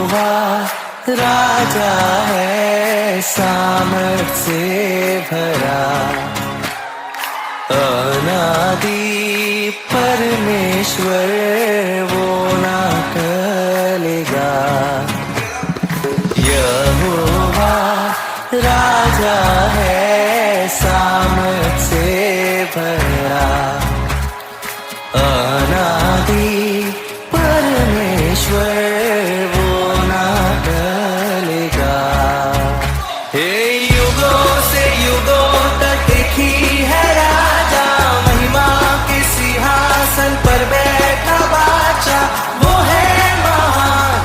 यहोवा राजा है सामर्थ से भरा, अनादि परमेश्वर वो ना टलेगा। यहोवा राजा है सामर्थ से भरा, अनादि परमेश्वर वो ना टलेगा। हे युगों से युगों तक एक ही है राजा, महिमा के सिंहासन पर बैठा बादशाह। वो है महान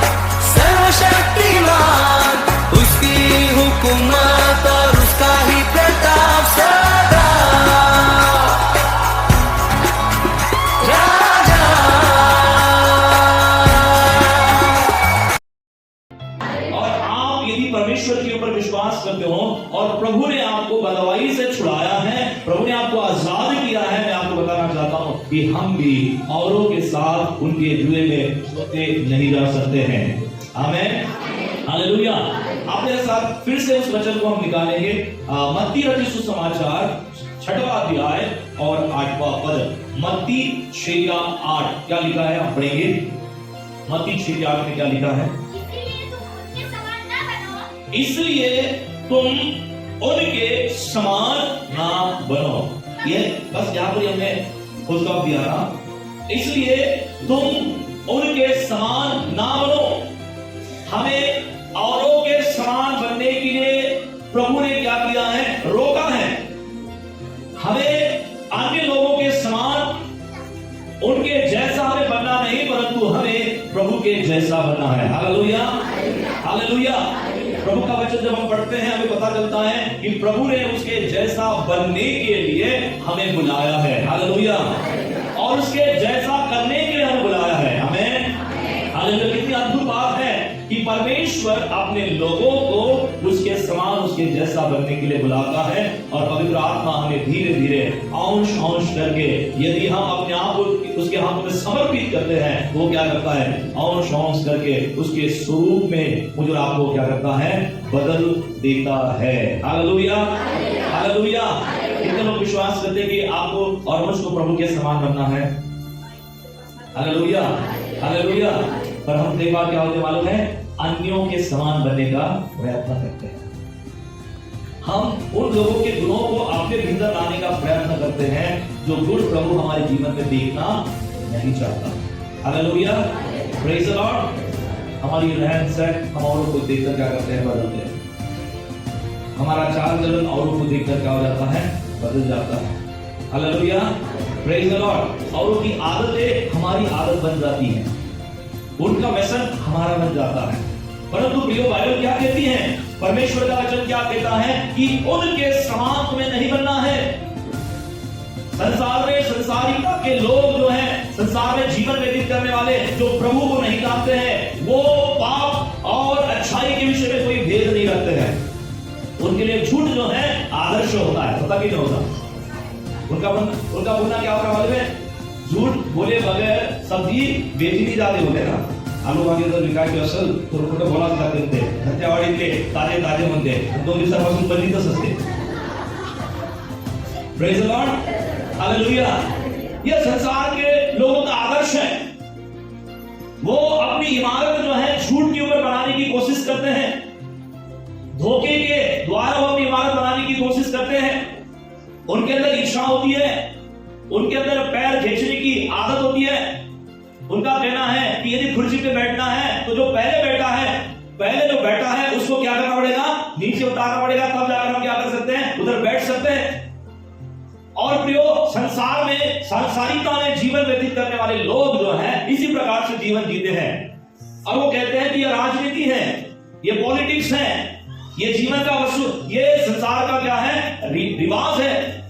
सर्वशक्तिमान, उसकी हुकूमत और उसका ही प्रताप सदा। परमेश्वर के ऊपर विश्वास करते हो और प्रभु ने आपको बदवाई से छुड़ाया है, प्रभु ने आपको आजाद किया है, मैं आपको बताना चाहता हूं कि हम भी औरों के साथ उनके जुए में सोते नहीं जा सकते हैं। आमीन, हालेलुया। आप मेरे साथ फिर से उस वचन को हम निकालेंगे, मत्ती रचित सुसमाचार 6वां अध्याय और 8वां पद। मत्ती 6:8 क्या लिखा है, आप पढ़ेंगे। मत्ती 6:8 में क्या लिखा है? इसलिए तुम उनके समान ना बनो। ये बस यहाँ पर हमने खुद का दिया ना, इसलिए तुम उनके समान ना बनो। हमें औरों के समान बनने के लिए प्रभु ने क्या किया है? रोका है। हमें अन्य लोगों के समान उनके जैसा हमें बनना नहीं, परंतु हमें प्रभु के जैसा बनना है। Hallelujah, hallelujah. प्रभु का वचन जब हम पढ़ते हैं हमें पता चलता है कि प्रभु ने उसके जैसा बनने के लिए हमें बुलाया है। हालेलुया। और उसके जैसा करने के लिए हमें बुलाया है। आमीन, हालेलुया। कितनी अद्भुत बात है कि परमेश्वर अपने लोगों को उसके समान, उसके जैसा बनने के लिए बुलाता है। और पवित्र आत्मा हमें धीरे धीरे अंश अंश करके, यदि हम अपने आप को उसके हाथ में समर्पित करते हैं, वो क्या करता है? अंश अंश करके उसके स्वरूप में मुझे आपको क्या करता है? बदल देता है। Hallelujah, hallelujah. कितने लोग विश्वास करते हैं कि आपको और मुझको प्रभु के समान बनना है? Hallelujah, hallelujah. पर हम कई बार क्या होते मालूम है? अन्यों के समान बनने का प्रयत्न करते हैं। हम उन लोगों के गुणों को अपने भीतर लाने का प्रयत्न करते हैं जो गुण प्रभु हमारे जीवन में देखना नहीं चाहता। Hallelujah, praise the Lord. हमारी रहन सहन हम औरों को देखकर क्या करते हैं? बदलते हैं। हमारा चाल चलन औरों को देखकर क्या हो जाता है? बदल जाता है। Hallelujah, praise the Lord. औरों की आदतें हमारी आदत बन जाती हैं, उनका व्यसन हमारा बन जाता है। परंतु प्रियो बाइबल क्या कहती है? परमेश्वर का वचन क्या कहता है कि उनके समान तुम्हें नहीं बनना है। संसार में संसारिता के लोग जो हैं, संसार में जीवन व्यतीत करने वाले जो प्रभु को नहीं जानते हैं, वो पाप और अच्छाई के विषय में कोई भेद नहीं रखते हैं। उनके लिए झूठ जो है आदर्श होता है। पता कि नहीं होता? उनका बोलना क्या होगा मालूम है? झूठ बोले बगैर सब्जी बेची नहीं जाते होते ना। आलू वांगे जर विकायचे असेल तर कुठे बोलावं लागते ते धत्यावाडीतले ताजे ताजे म्हणते 2 दिवसापासून बनलीतच असते। Praise the Lord, hallelujah. ये संसार के लोगों का आदर्श है। वो अपनी इमारत जो है झूठ के ऊपर बनाने की कोशिश करते हैं, धोखे के द्वारा वो अपनी इमारत बनाने की कोशिश करते हैं। उनके अंदर ईर्ष्या होती है, उनके अंदर पैर खींचने की आदत होती है। उनका कहना है कि यदि कुर्सी पे बैठना है तो जो पहले जो बैठा है उसको क्या करना पड़ेगा? नीचे उतारना पड़ेगा, तब जाकर हम क्या कर सकते हैं? उधर बैठ सकते हैं। और प्रियो, संसार में सांसारिकता में जीवन व्यतीत करने वाले लोग जो हैं इसी प्रकार से जीवन जीते हैं। और वो कहते हैं कि ये राजनीति है, ये पॉलिटिक्स है, ये जीवन का वस्तु, ये संसार का क्या है? रिवाज है।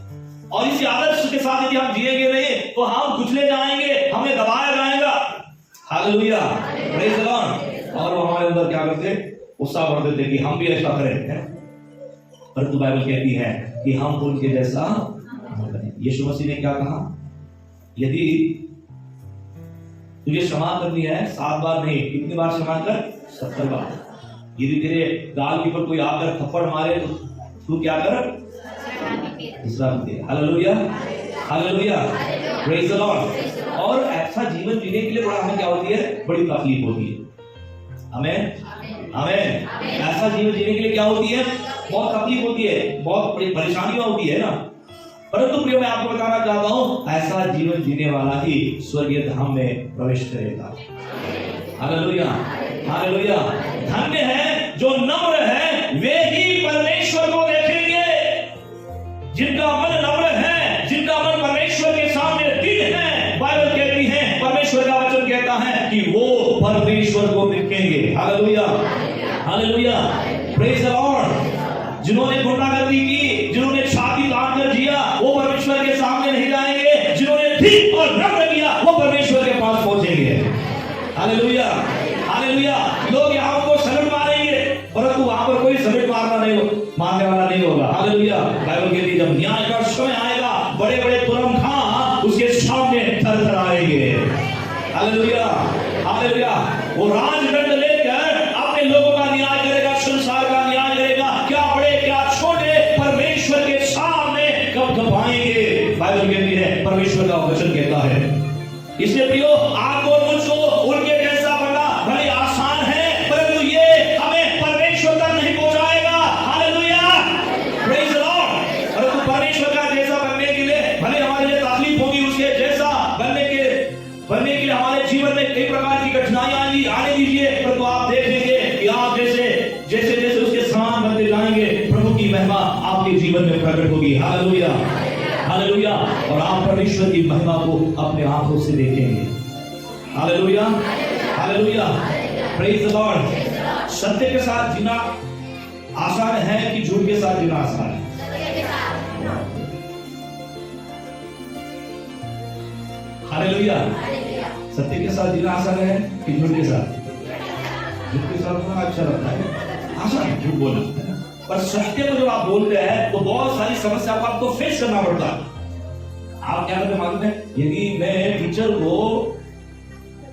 और इसी आदर्श के साथ यदि हम जिएंगे नहीं तो हम कुचले जाएंगे, हमें दबाया जाएगा। Hallelujah, praise the Lord. और वो हमारे अंदर क्या करते? उत्साह भर देते कि हम भी ऐसा करें। परंतु बाइबल कहती है कि हम उनके जैसा। यीशु मसीह ने क्या कहा? यदि तुझे क्षमा करनी है 7 बार नहीं, कितनी बार क्षमा कर? 70 बार। यदि तेरे गाल के ऊपर कोई आकर थप्पड़ मारे तो तू क्या कर? विश्राम दे। Hallelujah, hallelujah, praise the Lord. और ऐसा जीवन जीने के लिए बड़ा हमें क्या होती है? बड़ी तकलीफ होती है। आमीन, आमीन। ऐसा जीवन जीने के लिए क्या होती है? बहुत तकलीफ होती है, बहुत बड़ी परेशानियां होती है ना। परंतु प्रिय, मैं आपको बताना चाहता हूं, ऐसा जीवन जीने वाला ही स्वर्गीय धाम में प्रवेश करेगा। Hallelujah, hallelujah. धन्य है जो नम्र है, वे ही परमेश्वर को देखेंगे। जिनका मन नम्र है, जिनका मन परमेश्वर के सामने दीन है, बाइबल कहती है, परमेश्वर का वचन कहता है कि वो परमेश्वर को देखेंगे। Hallelujah, hallelujah, praise the Lord. जिन्होंने गुंडागर्दी की, जिन्होंने छाती तान कर जिया, वो परमेश्वर के सामने नहीं जाएंगे। जिन्होंने ठीक और नम्र किया, वो परमेश्वर के पास पहुंचेंगे। Hallelujah, hallelujah. लोग यहाँ को सलूट मारेंगे, परंतु वहां पर कोई सलूट मारने वाला नहीं होगा। हालेलुया। बाइबल कहती है जब न्याय का समय आएगा, बड़े बड़े तुरम खां उसके सामने थरथराएंगे। Hallelujah, hallelujah. वो राजदंड लेकर अपने लोगों का न्याय करेगा, संसार का न्याय करेगा। क्या बड़े क्या छोटे परमेश्वर के सामने कब-कबाएंगे। बाइबल कहती है, परमेश्वर का वचन कहता है। इसलिए प्रियो, आपको और मुझको उनके जैसा बनना भले आसान है, परंतु ये हमें परमेश्वर तक नहीं पहुंचाएगा। Hallelujah, praise the Lord. परंतु परमेश्वर का जैसा बनने के लिए भले हमारे लिए तकलीफ होगी, उसके जैसा बनने के लिए हमारे जीवन में कई प्रकार की कठिनाइयां आने दीजिए, परंतु आप देखेंगे कि आप जैसे जैसे उसके समान बनते जाएंगे, प्रभु की महिमा आपके जीवन में प्रकट होगी। Hallelujah, hallelujah. और आप परमेश्वर की महिमा को अपने आंखों से देखेंगे। Hallelujah, hallelujah, praise the Lord. सत्य के साथ जीना आसान है कि झूठ के साथ जीना आसान है? हालेलुया। सत्य के साथ जीना आसान है कि झूठ के साथ? झूठ के साथ होना अच्छा लगता है, आसान है झूठ बोलना, पर सत्य को जब आप बोलते हैं तो बहुत सारी समस्या को आपको फेस करना पड़ता है। आप क्या करते मालूम है? यदि मैं टीचर को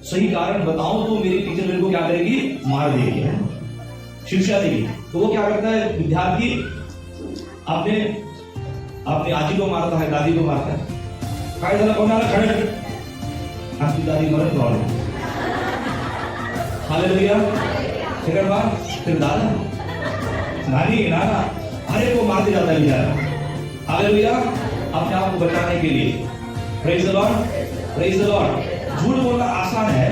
सही कारण बताऊं तो मेरी टीचर मेरे को क्या करेगी? मार देगी, शिक्षा देगी। तो वो क्या करता है? विद्यार्थी अपने आजी को मारता है, दादी को मारता है। काय झालं कोणाला खड़े आपकी दादी मरत प्रॉब्लम। हालेलुया। फिर बात, फिर दादा, नानी, नाना, हर को मार दिया जाता है बेचारा। हालेलुया। अपने आप को बचाने के लिए। Praise the Lord, praise the Lord. झूठ बोलना आसान है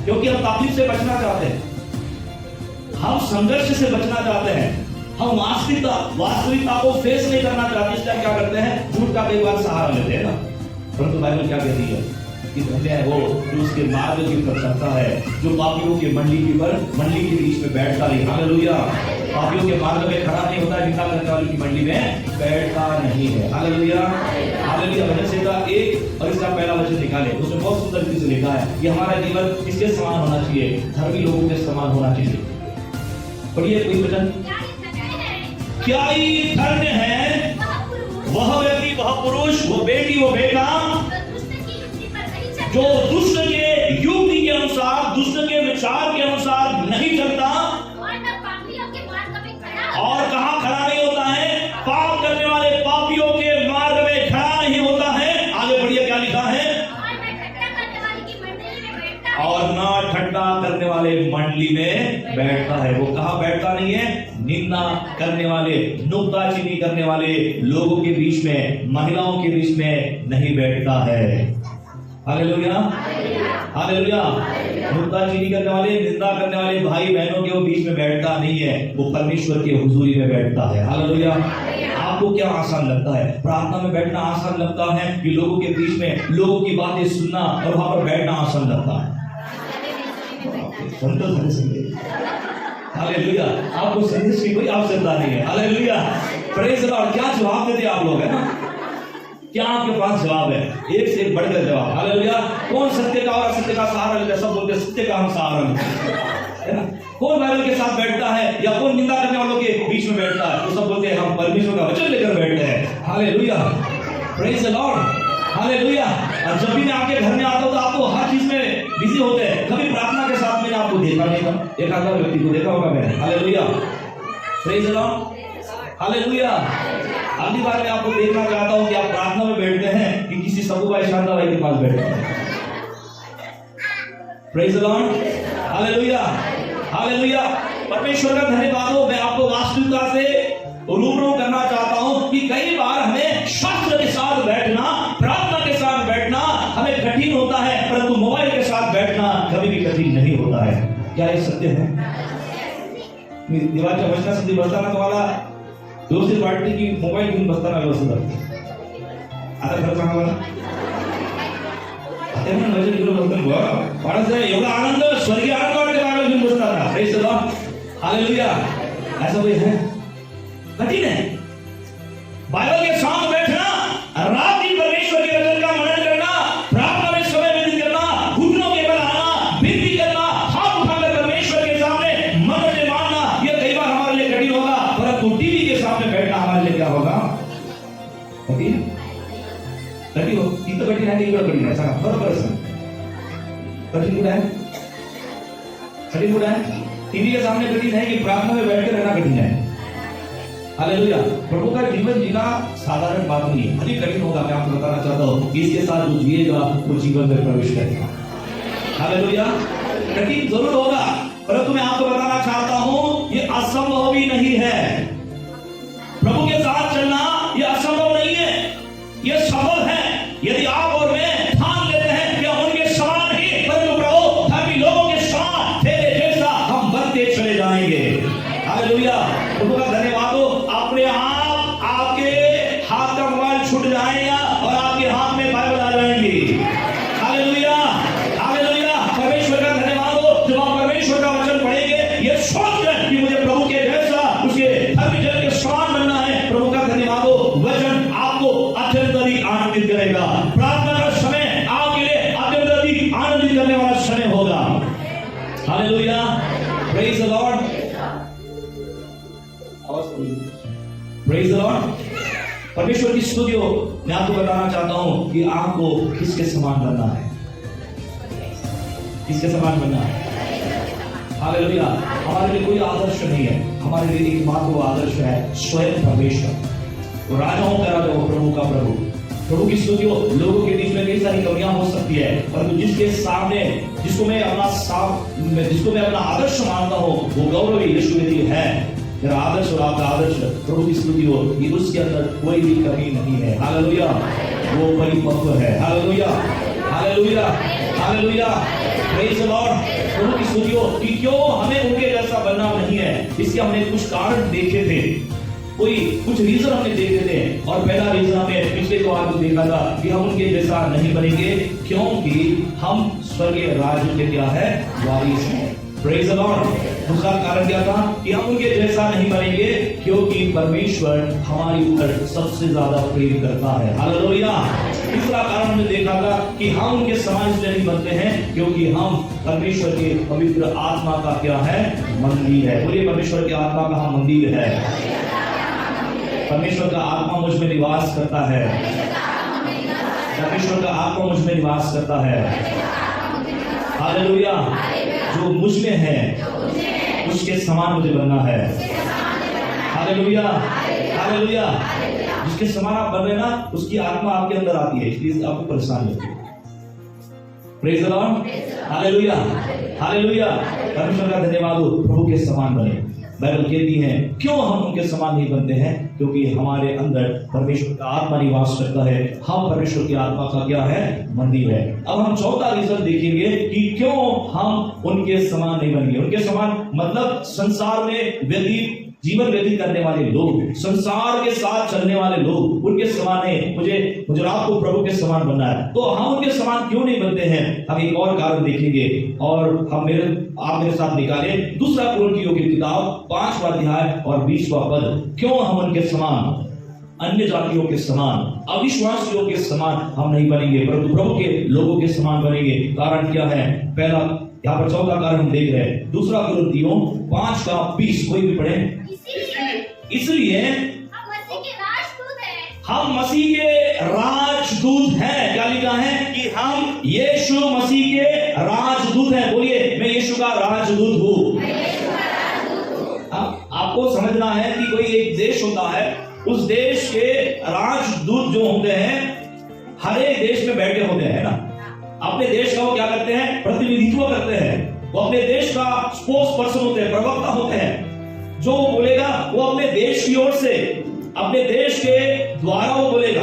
क्योंकि हम तकलीफ से बचना चाहते हैं, हम संघर्ष से बचना चाहते हैं, हम वास्तविकता को फेस नहीं करना चाहते, इसलिए क्या करते हैं? झूठ का कई बार सहारा लेते हैं ना। परंतु बाइबल क्या कहती है कि धन्य है वो जो उसके मार्ग की पर चलता है, जो पापियों की मंडली के बीच में बैठता नहीं। हालेलुया। पापियों के मार्ग में खड़ा नहीं होता, निंदा करने वालों की मंडली में बैठता नहीं है। Hallelujah, hallelujah. वचन संहिता 1 और इसका पहला वचन निकाले, उसमें बहुत सुंदर रीति से लिखा है, ये हमारा जीवन किसके समान होना चाहिए? धर्मी लोगों के समान होना चाहिए। पढ़िए कोई वचन। क्या ही धन्य है वह व्यक्ति, वह पुरुष, वो बेटी, वो बेटा जो दुष्ट के युक्ति के अनुसार, दुष्ट के विचार के अनुसार नहीं चलता और कहां खड़ा नहीं होता है? पाप करने वाले पापियों के मार्ग में खड़ा नहीं होता है। आगे बढ़िए, क्या लिखा है? और ना ठट्टा करने वाले मंडली में बैठता है। वो कहां बैठता नहीं है? निंदा करने वाले, नुक्ताचीनी करने वाले लोगों के बीच में, महिलाओं के बीच में नहीं बैठता है। Hallelujah, hallelujah. नुक्ताचीनी करने वाले, निंदा करने वाले भाई बहनों के वो बीच में बैठता नहीं है, वो परमेश्वर की हुजूरी में बैठता है। हालेलुया। आपको क्या आसान लगता है? प्रार्थना में बैठना आसान लगता है कि लोगों के बीच में लोगों की बातें सुनना और वहां पर बैठना आसान लगता है? हालेलुया। आपको संदेश की कोई आवश्यकता नहीं है। Hallelujah, praise the Lord. क्या जवाब देते आप लोग, है ना? क्या आपके पास जवाब है? एक से एक बढ़कर जवाब। हालेलुया। कौन सत्य का और असत्य का सहारा लेता है? सब बोलते हैं सत्य का हम सहारा लेते हैं, है ना? कौन बाइबल के साथ बैठता है या कौन निंदा करने वालों के बीच में बैठता है? तो सब बोलते हैं हम परमेश्वर का वचन लेकर बैठते हैं। Hallelujah, praise the Lord, hallelujah. और जब भी मैं आपके घर में आता हूँ तो आप तो हर चीज में बिजी होते हैं, कभी प्रार्थना के साथ मैंने आपको देखा नहीं था। एक आधा व्यक्ति को देखा होगा मैंने। Hallelujah, praise the Lord, hallelujah. अगली बार मैं आपको देखना चाहता हूँ कि आप प्रार्थना में बैठते हैं कि किसी सबू भाई शानदार भाई के पास बैठते हैं। Praise the Lord, hallelujah, hallelujah. परमेश्वर का धन्यवाद हो। मैं आपको वास्तविकता से रूबरू करना चाहता हूं कि कई बार हमें शास्त्र के साथ बैठना, प्रार्थना के साथ बैठना हमें कठिन होता है, परंतु मोबाइल के साथ बैठना कभी भी कठिन नहीं होता है। क्या ये सत्य है? देवाच्या वचनासाठी बसताना तुम्हाला व्यवस्थित वाटते की मोबाईल घेऊन बसताना व्यवस्थित वाटते? आता खरं सांगा मला, आता म्हणून वचन घेऊन बसताना फारच एवढा आनंद, स्वर्गीय आनंद वाटते बायबल घेऊन बसताना। Praise the Lord, hallelujah. ऐसा कोई है? कठिन है बाइबल के साथ बैठना, रात दिन परमेश्वर के वचन का मनन करना, प्रार्थना में समय व्यतीत करना, घुटनों के बल आना, विनती करना, हाथ उठाकर परमेश्वर के सामने मन से मांगना, यह कई बार हमारे लिए कठिन होगा, परंतु टीवी के सामने बैठना हमारे लिए क्या होगा? कठिन कठिन हो। इतना कठिन है कि कठिन है, सांगा बरोबर सांग। कठिन कुठे है? कठिन कुठे है? टीवी के सामने कठिन है कि प्रार्थना में बैठकर रहना कठिन है? हालेलुया। प्रभु का जीवन जीना साधारण बात नहीं है, अधिक कठिन होगा। मैं आपको बताना चाहता हूँ, इसके साथ जो जिएगा वो जीवन में प्रवेश करेगा। हालेलुया। कठिन जरूर होगा, परंतु मैं आपको बताना चाहता हूँ ये असंभव भी नहीं है। प्रभु के साथ चलना ये असंभव नहीं है, ये संभव है। यदि आप और मैं ठान लेते हैं कि हम उनके समान ही, परंतु प्रभु धर्मी लोगों के समान तेरे जैसा हम बनते चले जाएंगे। हालेलुया। प्रभु का धन्यवाद हो। अपने आप आपके हाथ का मोबाइल छूट जाएगा और आपके हाथ में बाइबल आ जाएंगी। Hallelujah, hallelujah. परमेश्वर का धन्यवाद हो। जब आप परमेश्वर का वचन पढ़ेंगे ये सोचकर कि मुझे प्रभु के जैसा, उसके धर्मी जन के समान बनना है, प्रभु का धन्यवाद हो, वचन आपको अत्यंत अधिक आनंदित करेगा। प्रार्थना का समय आपके लिए अत्यंत अधिक आनंदित करने वाला समय होगा। Hallelujah, praise the Lord, praise the Lord. परमेश्वर की स्तुति हो। मैं आपको बताना चाहता हूं कि आपको किसके समान बनना है? किसके समान बनना है? हालेलुया। हमारे लिए कोई आदर्श नहीं है, हमारे लिए एकमात्र आदर्श है स्वयं परमेश्वर। राजाओं का राजा हो, प्रभु का प्रभु। प्रभु की स्तुति हो। लोगों के बीच में कई सारी कमियां हो सकती है, परंतु जिसके सामने जिसको मैं अपना आदर्श मानता हूं वो गौरवी यीशु मसीह है। मेरा आदर्श और आपका आदर्श प्रभु की स्तुति हो कि उसके अंदर कोई भी कमी नहीं है। हालेलुया। वो परिपक्व है। Hallelujah, hallelujah, hallelujah. Praise the Lord. प्रभु की स्तुति हो कि क्यों हमें उनके जैसा बनना नहीं है। इसके हमने कुछ कारण देखे थे, कुछ रीजन हमने देखे थे। और पहला रीजन हमने पिछले को आपको देखा था कि हम उनके जैसा नहीं बनेंगे क्योंकि हम स्वर्गीय राज्य के क्या है? वारिस हैं। Praise the Lord. दूसरा कारण क्या था कि हम उनके जैसा नहीं बनेंगे क्योंकि परमेश्वर हमारे ऊपर सबसे ज्यादा प्रेम करता है। हालेलुया। तीसरा कारण हमने देखा था कि हम उनके समान इसलिए नहीं बनते हैं क्योंकि हम परमेश्वर के पवित्र आत्मा का क्या है? मंदिर है। बोलिए, परमेश्वर की आत्मा का हम मंदिर है। परमेश्वर का आत्मा मुझ में निवास करता है। परमेश्वर का आत्मा मुझ में निवास करता है। हालेलुया। जो मुझ में है उसके समान मुझे बनना है। Hallelujah, hallelujah. जिसके समान आप बन रहे ना उसकी आत्मा आपके अंदर आती है, इसलिए आपको परेशान होती है। Praise the Lord, hallelujah, hallelujah. परमेश्वर का धन्यवाद हो। प्रभु के समान बने। बाइबल कहती है क्यों हम उनके समान नहीं बनते हैं? क्योंकि हमारे अंदर परमेश्वर का आत्मा निवास करता है। हम परमेश्वर की आत्मा का क्या है? मंदिर है। अब हम चौथा रीजन देखेंगे कि क्यों हम उनके समान नहीं बनेंगे। उनके समान मतलब संसार में जीवन व्यतीत करने वाले लोग, संसार के साथ चलने वाले लोग, उनके समान है। मुझे आपको प्रभु के समान बनना है। तो हम उनके समान क्यों नहीं बनते हैं? हम एक और कारण देखेंगे और आप मेरे साथ निकाले दूसरा कुरिन्थियों की किताब 5वां अध्याय और 20वां पद। क्यों हम उनके समान, अन्य जातियों के समान, अविश्वासियों के समान हम नहीं बनेंगे, परंतु प्रभु के लोगों के समान बनेंगे? कारण क्या है? पहला यहाँ पर चौथा कारण हम देख रहे हैं, दूसरा कुरिन्थियों 5:20। कोई भी पढ़े। इसलिए हम मसीह के राजदूत हैं। क्या लिखा है कि हम यीशु मसीह के राजदूत हैं। बोलिए, मैं यीशु का राजदूत हूं। आपको समझना है कि कोई एक देश होता है, उस देश के राजदूत जो होते हैं हर एक देश में बैठे होते हैं ना। अपने देश का वो क्या करते हैं? प्रतिनिधित्व करते हैं। वो अपने देश का स्पोक्स पर्सन होते हैं, प्रवक्ता होते हैं। जो बोलेगा वो अपने देश की ओर से, अपने देश के द्वारा वो बोलेगा।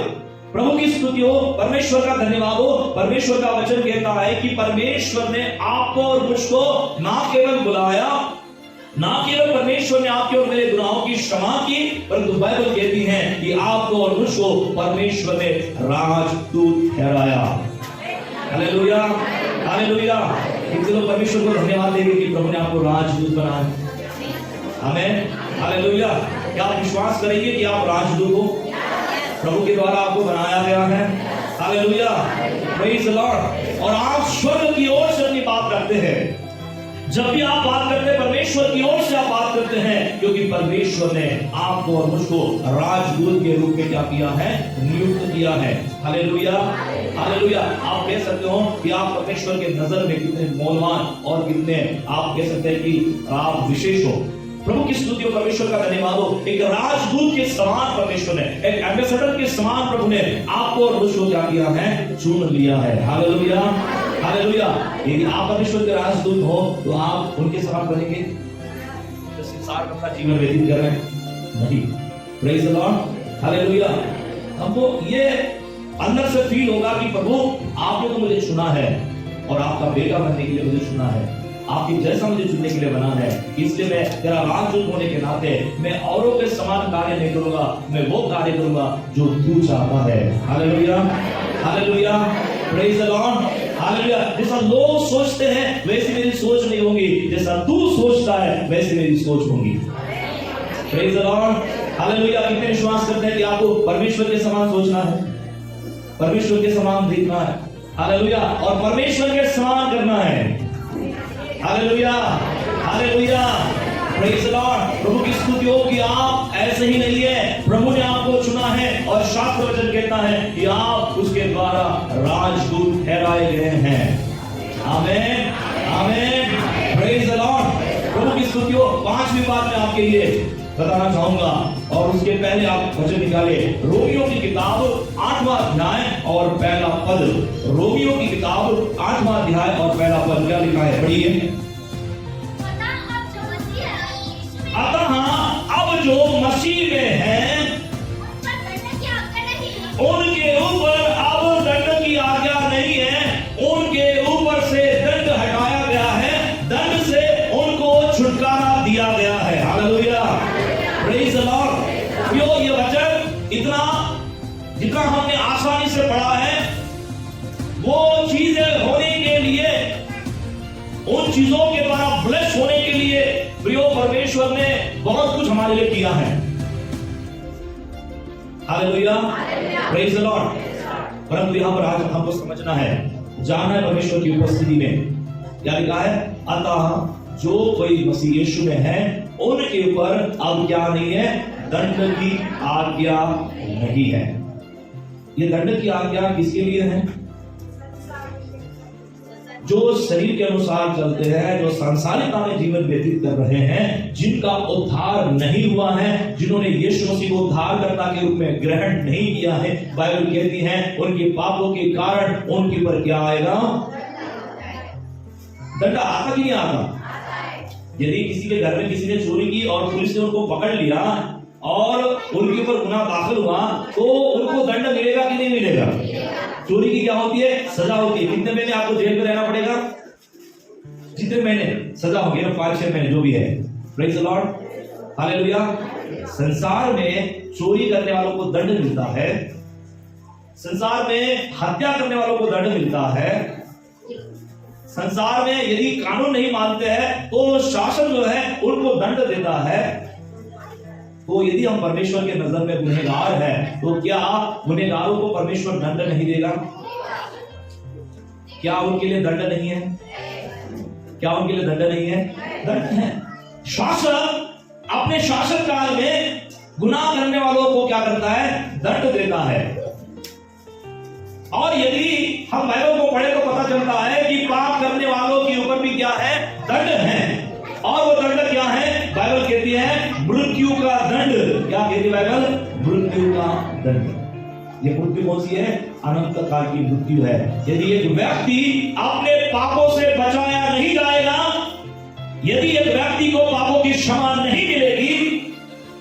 प्रभु की स्तुति हो, परमेश्वर का धन्यवाद हो। परमेश्वर का वचन कहता है कि परमेश्वर ने आपको और मुझको ना केवल बुलाया, ना केवल परमेश्वर ने आपके और मेरे गुनाहों की क्षमा की, परंतु बाइबल कहती है कि आपको और मुझको परमेश्वर ने राजदूत ठहराया। Hallelujah, hallelujah. कितने लोग परमेश्वर को धन्यवाद देंगे कि प्रभु ने आपको राजदूत बनाया। आमीन, हालेलुया। क्या आप विश्वास करेंगे कि आप राजदूत हो? प्रभु के द्वारा आपको बनाया गया है। Hallelujah, praise the Lord. और आप स्वर्ग की ओर से अपनी बात करते हैं। जब भी आप बात करते हैं, परमेश्वर की ओर से आप बात करते हैं, क्योंकि परमेश्वर ने आपको और मुझको राजदूत के रूप में क्या किया है? नियुक्त किया है। Hallelujah, hallelujah. आप कह सकते हो कि आप परमेश्वर के नजर में कितने मौलवान और कितने, आप कह सकते हैं कि आप विशेष हो। प्रभु की स्तुति हो, परमेश्वर का धन्यवाद हो। एक राजदूत के समान परमेश्वर ने, एक एम्बेसडर के समान प्रभु ने आपको और मुझको क्या किया है? चुन लिया है। Hallelujah, hallelujah. यदि आप परमेश्वर के राजदूत हो तो आप उनके समान बनेंगे जो संसार में अपना जीवन व्यतीत कर रहे हैं? नहीं। Praise the Lord, hallelujah. हमको ये अंदर से फील होगा कि प्रभु आपने तो मुझे चुना है और आपका बेटा बनने के लिए मुझे चुना है, आपकी जैसा मुझे चुनने के लिए बना है। इसलिए मैं तेरा राजदूत होने के नाते मैं औरों के समान कार्य नहीं करूंगा, मैं वो कार्य करूंगा जो तू चाहता है। Hallelujah, hallelujah. Praise the Lord, hallelujah. जैसा लोग सोचते हैं वैसी मेरी सोच नहीं होगी, जैसा तू सोचता है वैसी मेरी सोच होगी। Praise the Lord, hallelujah. कितने विश्वास करते हैं कि आपको परमेश्वर के समान सोचना है, परमेश्वर के समान देखना है? हालेलुया। और परमेश्वर के समान करना है। Hallelujah, hallelujah. Praise the Lord. प्रभु की स्तुति हो कि आप ऐसे ही नहीं है, प्रभु ने आपको चुना है और शास्त्र वचन कहता है कि आप उसके द्वारा राजदूत ठहराए गए हैं। आमीन, आमीन। Praise the Lord. प्रभु की स्तुति हो। पांचवी बात मैं आपके लिए बताना चाहूंगा, और उसके पहले आप वचन निकाले। रोमियो की किताब 8वां अध्याय और पहला पद। रोमियो की किताब 8वां अध्याय और पहला पद क्या लिखा है? पढ़िए। अतः अब जो मसीह में हैं उनके ऊपर अब दंड की आज्ञा नहीं है, उनके ऊपर से दंड हटाया गया है, दंड से उनको छुटकारा दिया गया है। Hallelujah, praise the Lord. ये वचन इतना जितना हमने आसानी से पढ़ा है, वो चीजें होने के लिए, उन चीजों के द्वारा ब्लेस होने के लिए प्रियो परमेश्वर ने बहुत कुछ हमारे लिए किया है। Hallelujah, praise the Lord. परंतु यहां पर आज हमको समझना है, जानना है परमेश्वर की उपस्थिति में क्या लिखा है? अतः जो कोई मसीह यीशु में है उनके ऊपर अब क्या नहीं है? दंड की आज्ञा नहीं है। ये दंड की आज्ञा किसके लिए है? जो शरीर के अनुसार चलते हैं, जो सांसारिकता में जीवन व्यतीत कर रहे हैं, जिनका उद्धार नहीं हुआ है, जिन्होंने यीशु मसीह को उद्धारकर्ता के रूप में ग्रहण नहीं किया है। बाइबल कहती है उनके पापों के कारण उनके ऊपर क्या आएगा? दंड आता कि नहीं आता? यदि किसी के घर में किसी ने चोरी की और पुलिस ने उनको पकड़ लिया और उनके ऊपर गुनाह दाखिल हुआ, तो उनको दंड मिलेगा कि नहीं मिलेगा? चोरी की क्या होती है? सजा होती है। कितने महीने आपको जेल में रहना पड़ेगा? जितने महीने सजा होगी ना, 5-6 महीने जो भी है। Praise the Lord, hallelujah. संसार में चोरी करने वालों को दंड मिलता है, संसार में हत्या करने वालों को दंड मिलता है, संसार में यदि कानून नहीं मानते हैं तो शासन जो है उनको दंड देता है। तो यदि हम परमेश्वर के नजर में गुनहगार हैं, तो क्या गुनहगारों को परमेश्वर दंड नहीं देगा? क्या उनके लिए दंड नहीं है? क्या उनके लिए दंड नहीं है? दंड है। शासक अपने शासन काल में गुनाह करने वालों को क्या करता है? दंड देता है। और यदि हम बाइबल को पढ़े तो पता चलता है कि पाप करने वालों के ऊपर भी क्या है? दंड है। और वो दंड क्या है? बाइबल कहती है मृत्यु का दंड। क्या कहती है बाइबल? मृत्यु का दंड। ये मृत्यु कौन सी है? अनंत काल की मृत्यु है। यदि एक व्यक्ति अपने पापों से बचाया नहीं जाएगा, यदि एक व्यक्ति को पापों की क्षमा नहीं मिलेगी,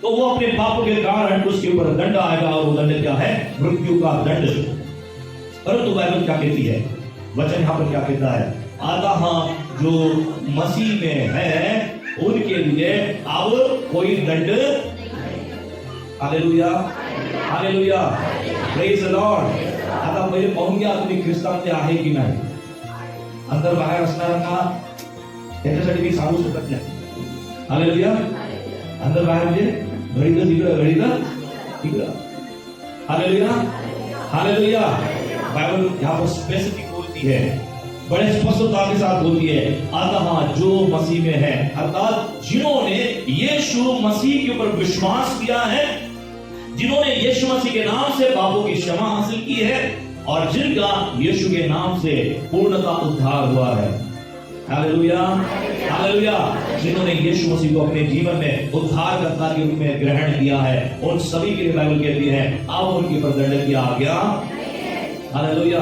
तो वो अपने पापों के कारण उसके ऊपर दंड आएगा। और वो दंड क्या है? मृत्यु का दंड। परंतु बाइबल क्या कहती है? वचन यहां पर क्या कहता है? अतः जो मसीह में है उनके लिए अब कोई दंड। Hallelujah, hallelujah, praise the Lord. आता पहिले पाहून घ्या तुम्ही ख्रिस्तामध्ये आहे की नाही. अंतर बाहेर असणाऱ्यांना त्याच्यासाठी मी सांगू शकत नाही. हालेलुया. अंतर बाहेर म्हणजे घडीचं तिकडं, घडीचं तिकडं. Hallelujah, hallelujah. बाइबल यहाँ पर स्पेसिफिक बोलती है, बड़े स्पष्टता के साथ बोलती है, अतः जो मसीह में है, अर्थात जिन्होंने यीशु मसीह के ऊपर विश्वास किया है, जिन्होंने यीशु मसीह के नाम से पापों की क्षमा हासिल की है और जिनका यीशु के नाम से पूर्णता उद्धार हुआ है। Hallelujah, hallelujah. जिन्होंने यीशु मसीह को अपने जीवन में उद्धारकर्ता के रूप में ग्रहण किया है, उन सभी के लिए बाइबल कहती है अब उनके ऊपर दंड किया गया। हालेलुया।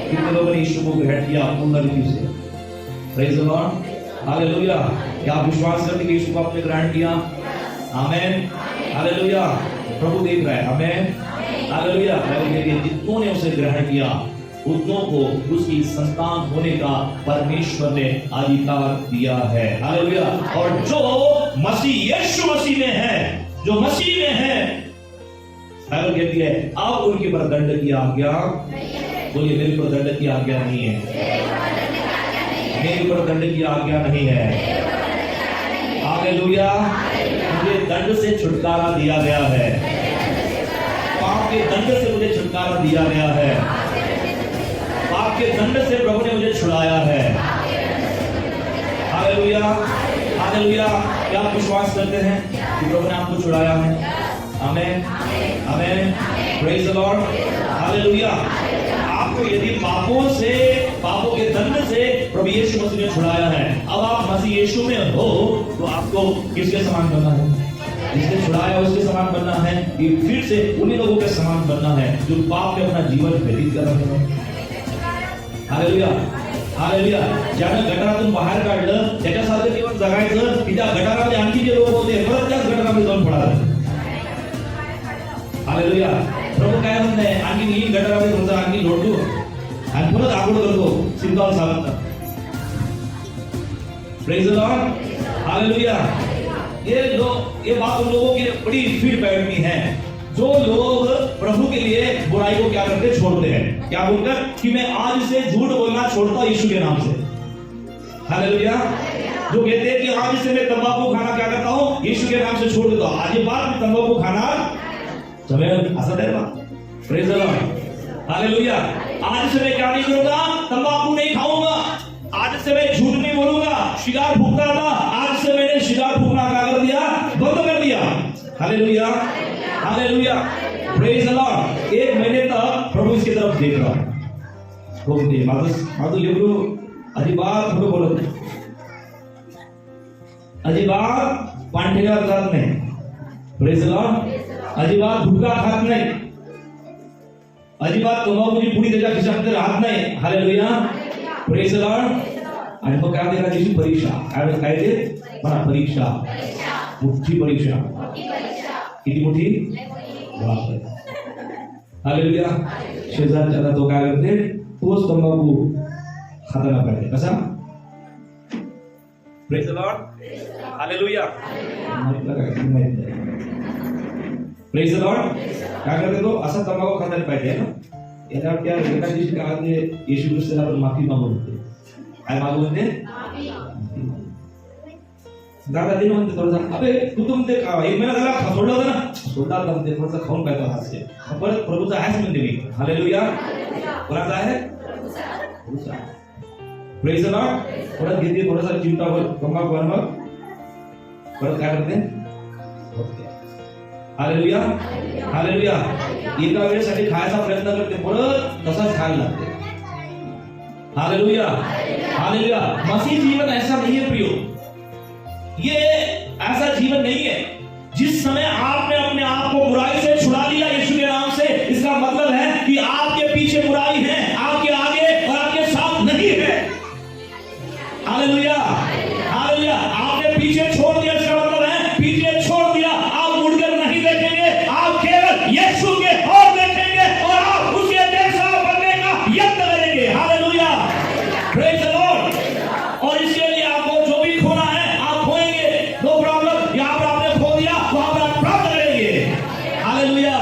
कितने लोगों ने यीशु को ग्रहण किया पूर्ण रीति से? Praise the Lord. हालेलुया। क्या आप विश्वास करते कि यीशु को आपने ग्रहण किया? आमेन, हालेलुया। प्रभु देख रहा है, आमेन, हालेलुया। जितनों ने उसे ग्रहण किया उतनों को उसकी संतान होने का परमेश्वर ने अधिकार दिया है। हालेलुया। और जो मसीह यीशु मसीह में है, जो मसीह में है, बाइबल कहती है अब उनके पर दंड की आज्ञा। बोलिए मेरे पर दंड की आज्ञा नहीं है, मेरे पर दंड की आज्ञा नहीं है। हालेलुया। मुझे दंड से छुटकारा दिया गया है, पाप के दंड से मुझे छुटकारा दिया गया है, पाप के दंड से प्रभु ने मुझे छुड़ाया है। Hallelujah, hallelujah. क्या आप विश्वास करते हैं कि प्रभु ने आपको छुड़ाया है? आमेन, आमेन, प्रेज द लॉर्ड, हालेलुया। आपको यदि पापों से, पापों के दंड से प्रभु यीशु मसीह ने छुड़ाया है, अब आप मसीह यीशु में हो तो आपको किसके समान बनना है? जिसने छुड़ाया उसके समान बनना है, कि फिर से उन्हीं लोगों के समान बनना है जो पाप में अपना जीवन व्यतीत कर रहे हैं। Hallelujah, hallelujah. ज्यानं गटारातून बाहेर काढलं त्याच्यासारखं जीवन जगायचं की त्या गटारामध्ये आणखी जे लोक होते परत त्याच गटारामध्ये जाऊन पडाले. हालेलुया. प्रभू काय म्हणते, आणखी ही गटारामध्ये तुमचा आणखी लोटू आणि परत आगोड करतो सिद्धाल Sawant. Praise the Lord. Hallelujah. ये बात उन लोगों की बड़ी फीड बैठनी है जो लोग प्रभु के लिए बुराई को क्या करते, छोड़ते हैं. क्या बोलकर कि मैं आज से झूठ बोलना छोड़ता हूं यीशु के नाम से. हालेलुया. जो कहते हैं कि आज से मैं तंबाकू खाना क्या करता हूं, यीशु के नाम से छोड़ देता हूं. आज ये बात मैं तंबाकू खाना समय असं आहे ना. Praise the Lord. हालेलुया. आज से मैं क्या नहीं करूंगा, तंबाकू नहीं खाऊंगा. आज से मैं झूठ नहीं बोलूंगा. शिगार फूकता था, आज से मैंने शिगार फूकना क्या कर दिया, बंद कर दिया. Hallelujah, hallelujah. Praise the Lord. 1 महीने तक प्रभू इसकी तरफ देख रहा हो ते माझं लेकरू अजिबात खोटं बोलत नाही, अजिबात पांढऱ्यावर जात नाही. Praise the Lord. अजिबात गुटखा खात नाही, अजिबात तंबाखूची पुडी त्याच्या खिशामध्ये राहत नाही. हालेलुया. Praise the Lord. आणि मग काय देणार त्याची परीक्षा, काय ते म्हणा, परीक्षा, मोठी परीक्षा. किती मोठी. हालेलुया. शेजारच्याला तो काय करते, तोच तंबाखू खाताना पाहिजे. कसा. Praise the Lord. Hallelujah. Praise the Lord. काय करते तो, असा तंबाखू खाताना पाहिजे ना. याच्यावर त्या एका दिवशी काळात येशू ख्रिस्ताला आपण माफी मागू म्हणते. काय मागू म्हणते, दादा दिन म्हणते थोडंसं, अबे तू तर म्हणते 1 महिना झाला सोडला होता ना, सोडला होता म्हणते, थोडंसं खाऊन पाहिजे हास्य. परत प्रभूचा आहेच म्हणते मी. हालेलुया. कोणाचा आहे, प्रभूचा. Praise the Lord. परत घेते थोडासा चिमटावर तंबाखू, मग परत काय करते, हालेलुया हालेलुया. एका वेळेसाठी खायचा प्रयत्न करते, परत तसाच खायला लागते. Hallelujah hallelujah. मसीह जीवन ऐसा नहीं है प्रियो, ये ऐसा जीवन नहीं है. जिस समय आपने अपने आप को बुराई से छुड़ा लिया यीशु के नाम से, इसका मतलब है कि आपके पीछे बुराई है, आपके आगे और आपके साथ नहीं है. Hallelujah hallelujah. आपने पीछे छोड़ दिया, इसका मतलब है पीछे छोड़ दिया, आप मुड़कर नहीं देखेंगे, आप केवल यीशु के ओर देखेंगे और आप उसके जैसा बनने का यत्न करेंगे. Hallelujah praise the Lord. और इसके लिए आपको जो भी खोना है आप खोएंगे, नो प्रॉब्लम. यहां पर आपने खो दिया, वहां पर आप प्राप्त करेंगे. Hallelujah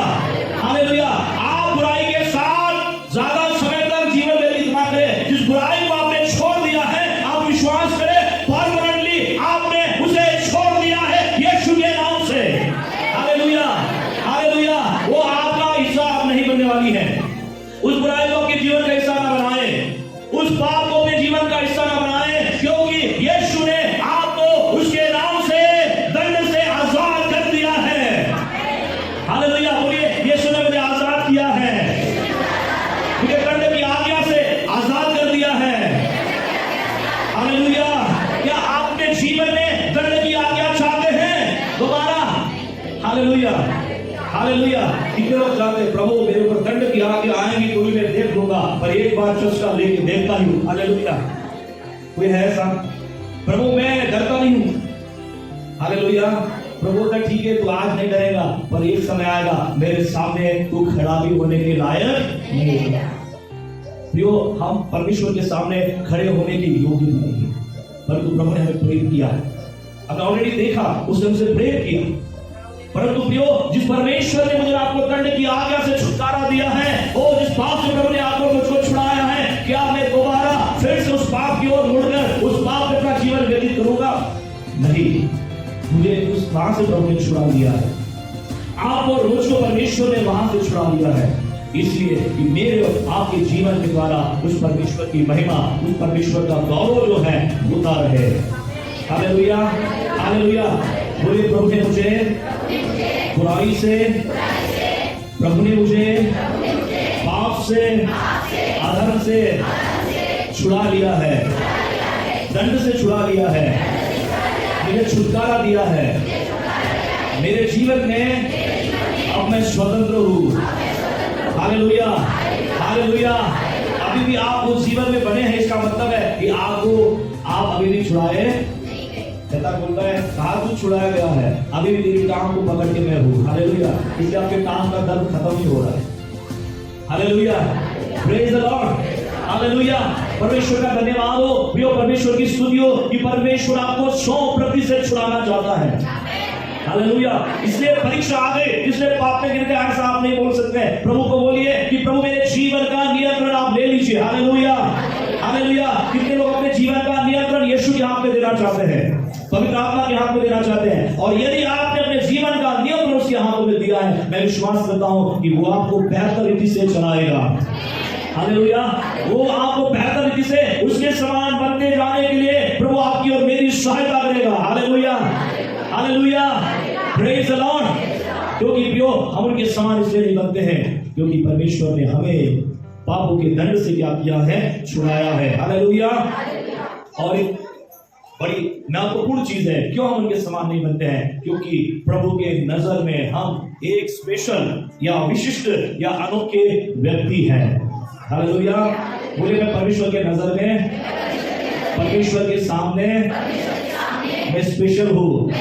hallelujah. आप बुराई के साथ ज्यादा समय तक जीवन व्यतीत ना करें. जिस बुराई को आपने छोड़ दिया है, आप विश्वास करें, परमानेंटली आपने उसे छोड़ दिया है यीशु के नाम से. Hallelujah hallelujah. वो आपका हिस्सा आप नहीं बनने वाली है. उस बुराई को आपके जीवन का हिस्सा ना बनाएं, उस पाप को अपने जीवन का हिस्सा ना बनाएं, क्योंकि यीशु ने आपको उसके नाम से दंड से आजाद कर दिया है. हालेलुया. बोलिए, यीशु ने मुझे आजाद किया है, मुझे दंड की आज्ञा से आजाद कर दिया है. हालेलुया. क्या आप अपने जीवन में दंड की आज्ञा चाहते हैं दोबारा? Hallelujah hallelujah. कितने लोग चाहते हैं, प्रभु मेरे ऊपर दंड की आज्ञा आएंगी तो भी मैं देख लूंगा, पर एक बार चस्का लेके देखता ही हूं. हालेलुया. कोई है ऐसा? प्रभु मैं डरता नहीं हूं. हालेलुया. प्रभु का ठीक है, तू आज नहीं डरेगा, पर एक समय आएगा मेरे सामने तू खड़ा भी होने के लायक नहीं होगा. प्रियो, हम परमेश्वर के सामने खड़े होने के योग्य नहीं है, परंतु प्रभु ने हमें प्रेरित किया है. हमने ऑलरेडी देखा, उसने मुझे प्रेरित किया. परंतु प्रियो, जिस परमेश्वर ने मुझे आपको दंड की आज्ञा से छुटकारा दिया है, और जिस पाप से प्रभु ने आपको मुझको छुड़ाया है, क्या मैं दोबारा फिर से उस पाप की ओर मुड़कर उस पाप में अपना जीवन व्यतीत करूंगा? नहीं. मुझे उस वहां से प्रभु ने छुड़ा दिया है. आपको रोज को परमेश्वर ने वहां से छुड़ा दिया है, इसलिए कि मेरे और आपके जीवन के द्वारा उस परमेश्वर की महिमा, उस परमेश्वर का गौरव जो है होता रहे. Hallelujah hallelujah. बोलिए, प्रभु ने मुझे बुराई से, प्रभु ने मुझे पाप से, अधर्म से छुड़ा लिया है, दंड से छुड़ा लिया है, मुझे छुटकारा दिया है. मेरे जीवन में अब मैं स्वतंत्र हूँ. Hallelujah hallelujah. अभी भी आप उस जीवन में बने हैं, इसका मतलब है कि आप अभी भी छुड़ाए. कहता बोलता है, कहा तू छुड़ाया गया है, अभी भी तेरी टांग को पकड़ के मैं हूँ. हालेलुया. इसलिए आपके टांग का दर्द खत्म नहीं हो रहा है. Hallelujah. Praise the Lord. Hallelujah. परमेश्वर का धन्यवाद हो, प्रियो प्रभु की स्तुति हो कि परमेश्वर आपको 100% छुड़ाना चाहता है. हालेलुया. इसलिए परीक्षा आ गई, इसलिए पाप में गिर गए, ऐसा आप नहीं बोल सकते. प्रभु को बोलिए कि प्रभु मेरे जीवन का नियंत्रण आप ले लीजिए. Hallelujah hallelujah. कितने लोग अपने जीवन का नियंत्रण यीशु के हाथ में देना चाहते हैं, पवित्र आत्मा के हाथ में देना चाहते हैं? और यदि आपने अपने जीवन का नियंत्रण उसके हाथों में दिया है, मैं विश्वास करता हूं कि वो आपको बेहतर रीति से चलाएगा. हालेलुया. वो आपको बेहतर रीति से उसके समान बनते जाने के लिए प्रभु आपकी और मेरी सहायता करेगा. Hallelujah hallelujah. Praise the Lord. क्योंकि प्रियो, हम उनके समान इसलिए नहीं बनते हैं क्योंकि परमेश्वर ने हमें पापों के दंड से क्या किया है? छुड़ाया है. हालेलुया. और एक बड़ी महत्वपूर्ण चीज है, क्यों हम उनके समान नहीं बनते हैं? क्योंकि प्रभु के नजर में हम एक स्पेशल या विशिष्ट या अनोखे व्यक्ति हैं. हालेलुया. बोले, मैं परमेश्वर के नजर में, परमेश्वर के सामने मैं स्पेशल हूँ,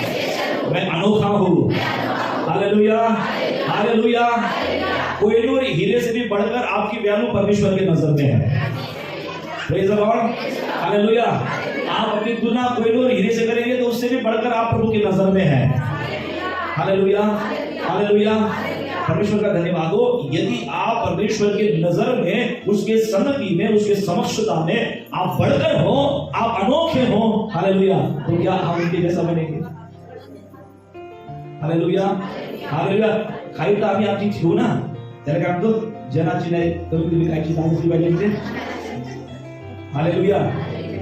मैं अनोखा हूँ. Hallelujah hallelujah. कोहिनूर हीरे से भी बढ़कर आपकी वैल्यू परमेश्वर के नजर में है. Praise the Lord. हालेलुया. आप अपनी तुलना कोहिनूर हीरे से करेंगे तो उससे भी बढ़कर आप प्रभु की नजर में हैं. Hallelujah hallelujah. परमेश्वर का धन्यवाद हो. यदि आप परमेश्वर के नजर में, उसके सन्निधि में, उसके समक्षता में आप बढ़कर हो, आप अनोखे हो, हालेलुया, तो क्या आप उनके जैसा बनेंगे? Hallelujah hallelujah. काही तर आम्ही आमची ठेवू ना, त्याला काय म्हणतो, जनाची नाही तर तुम्ही काय लाज पाहिजे. हालेलुया.